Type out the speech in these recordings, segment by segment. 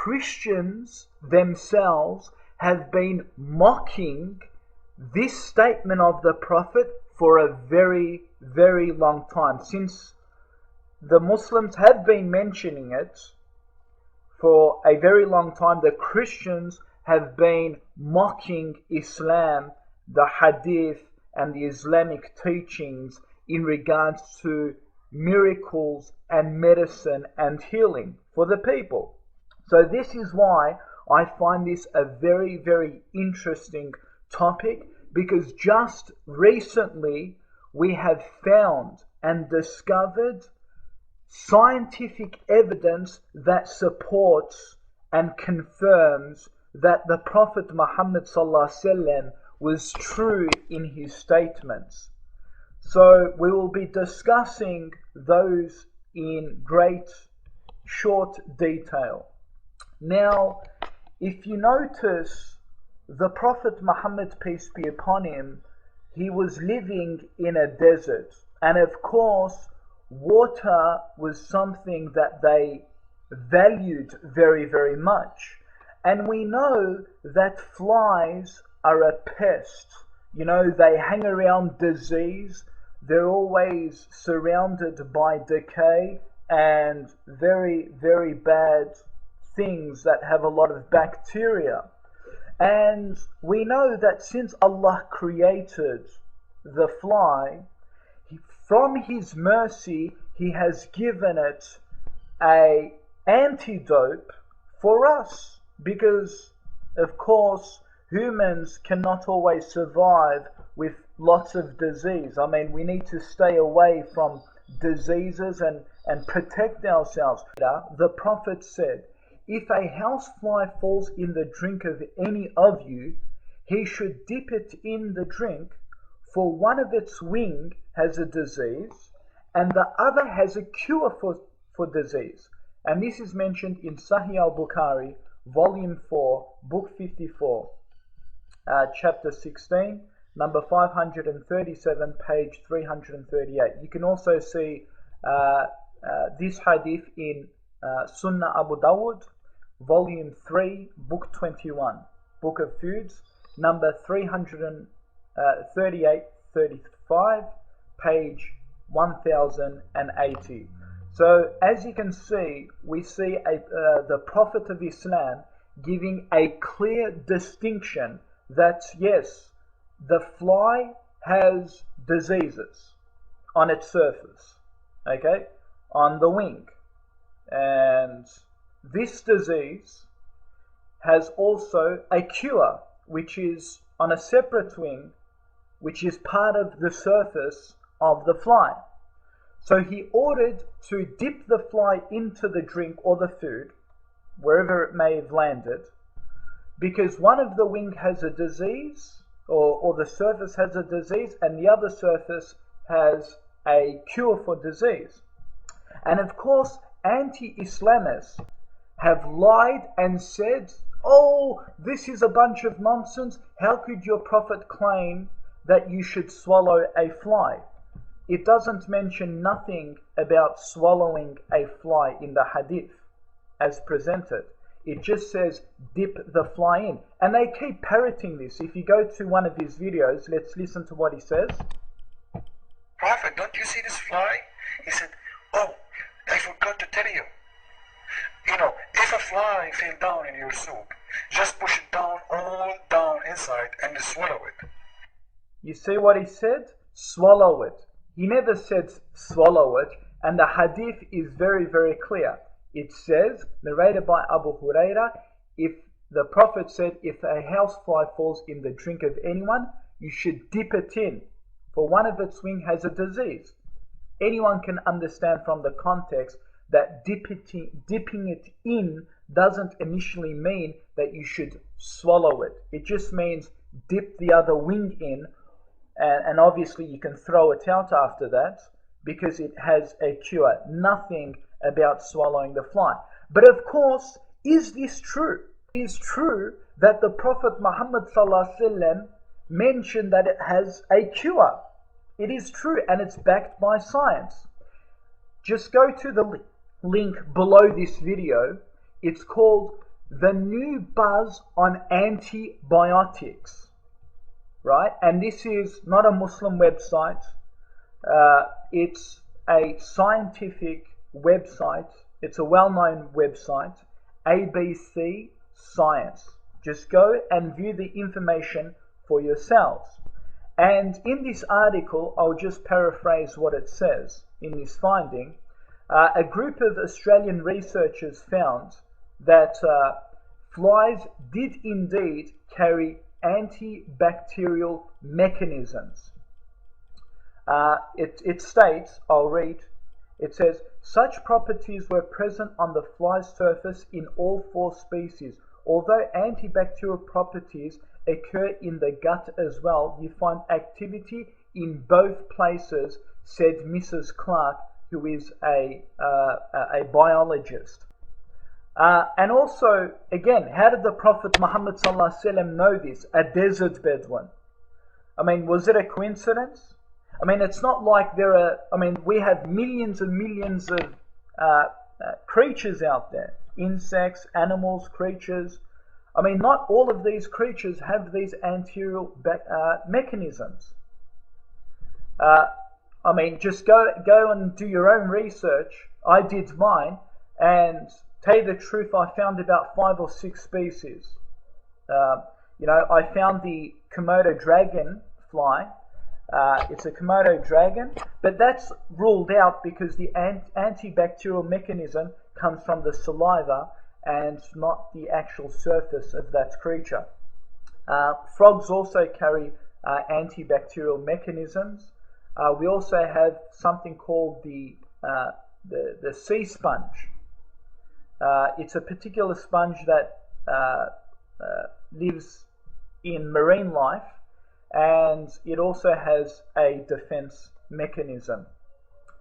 Christians themselves have been mocking this statement of the Prophet for a very, very long time. Since the Muslims have been mentioning it for a very long time, the Christians have been mocking Islam, the Hadith, and the Islamic teachings in regards to miracles and medicine and healing for the people. So this is why I find this a very, very interesting topic, because just recently we have found and discovered scientific evidence that supports and confirms that the Prophet Muhammad ﷺ was true in his statements. So we will be discussing those in great short detail. Now, if you notice, the Prophet Muhammad, peace be upon him, he was living in a desert, and of course water was something that they valued very, very much. And we know that flies are a pest. You know, they hang around disease. They're always surrounded by decay and very, very bad things that have a lot of bacteria. And we know that since Allah created the fly, from His mercy, He has given it an antidote for us. Because, of course, humans cannot always survive with lots of disease. I mean, we need to stay away from diseases and protect ourselves. The Prophet said, if a housefly falls in the drink of any of you, he should dip it in the drink, for one of its wing has a disease and the other has a cure for disease. And this is mentioned in Sahih Bukhari, Volume 4, Book 54, Chapter 16, number 537, page 338. You can also see this hadith in Sunnah Abu Dawud, Volume 3, Book 21, Book of Foods, number 338-35, page 1080. So as you can see, we see the Prophet of Islam giving a clear distinction that yes, the fly has diseases on its surface, okay, on the wing. And this disease has also a cure, which is on a separate wing, which is part of the surface of the fly. So he ordered to dip the fly into the drink or the food, wherever it may have landed, because one of the wing has a disease, or the surface has a disease, and the other surface has a cure for disease. And of course, anti-Islamists have lied and said, oh, this is a bunch of nonsense. How could your Prophet claim that you should swallow a fly? It doesn't mention nothing about swallowing a fly in the hadith as presented. It just says dip the fly in. And they keep parroting this. If you go to one of his videos, let's listen to what he says. Prophet, don't you see this fly? He said, oh, I forgot to tell you. You know, if a fly fell down in your soup, just push it down, all down inside, and swallow it. You see what he said? Swallow it. He never said swallow it, and the hadith is very, very clear. It says, narrated by Abu Huraira, if the Prophet said, if a housefly falls in the drink of anyone, you should dip it in, for one of its wing has a disease. Anyone can understand from the context that dipping it in doesn't initially mean that you should swallow it. It just means dip the other wing in, and obviously you can throw it out after that because it has a cure. Nothing about swallowing the fly. But of course, is this true? It is true that the Prophet Muhammad ﷺ mentioned that it has a cure. It is true, and it's backed by science. Just go to the link below this video. It's called the new buzz on antibiotics, right? And this is not a Muslim website. It's a scientific website. It's a well-known website, ABC Science. Just go and view the information for yourselves. And in this article, I'll just paraphrase what it says in this finding. A group of Australian researchers found that flies did indeed carry antibacterial mechanisms. It states, I'll read, it says, such properties were present on the fly's surface in all 4 species. Although antibacterial properties occur in the gut as well, you find activity in both places, said Mrs. Clark, who is a biologist. And also, again, how did the Prophet Muhammad ﷺ know this? A desert Bedouin. I mean, was it a coincidence? I mean, it's not like we have millions and millions of creatures out there. Insects, animals, creatures. I mean, not all of these creatures have these anterior mechanisms. I mean, just go and do your own research. I did mine, and tell you the truth, I found about 5 or 6 species. I found the Komodo dragonfly. It's a Komodo dragon, but that's ruled out because the antibacterial mechanism comes from the saliva and not the actual surface of that creature. Frogs also carry antibacterial mechanisms. We also have something called the sea sponge. It's a particular sponge that lives in marine life, and it also has a defense mechanism.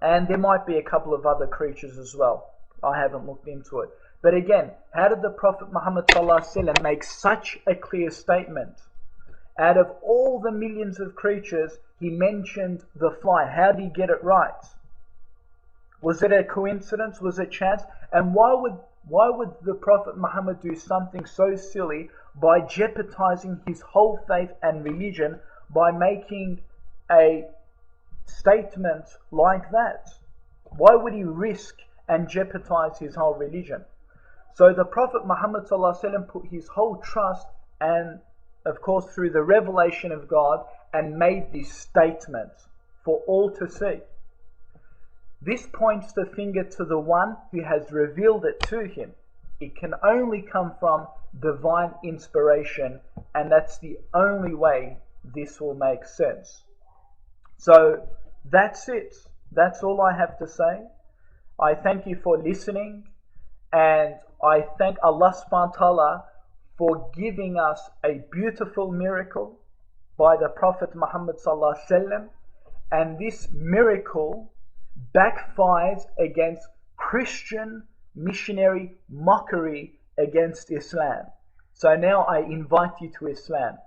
And there might be a couple of other creatures as well. I haven't looked into it. But again, how did the Prophet Muhammad ﷺ make such a clear statement? Out of all the millions of creatures, he mentioned the fly. How did he get it right? Was it a coincidence? Was it chance? And why would the Prophet Muhammad do something so silly by jeopardizing his whole faith and religion by making a statement like that? Why would he risk and jeopardize his whole religion? So the Prophet Muhammad ﷺ put his whole trust, and of course through the revelation of God, and made this statement for all to see. This points the finger to the one who has revealed it to him. It can only come from divine inspiration, and that's the only way this will make sense. So that's it. That's all I have to say. I thank you for listening, and I thank Allah subhanahu wa ta'ala for giving us a beautiful miracle by the Prophet Muhammad sallallahu alaihi wasallam, and this miracle backfires against Christian missionary mockery against Islam. So now I invite you to Islam.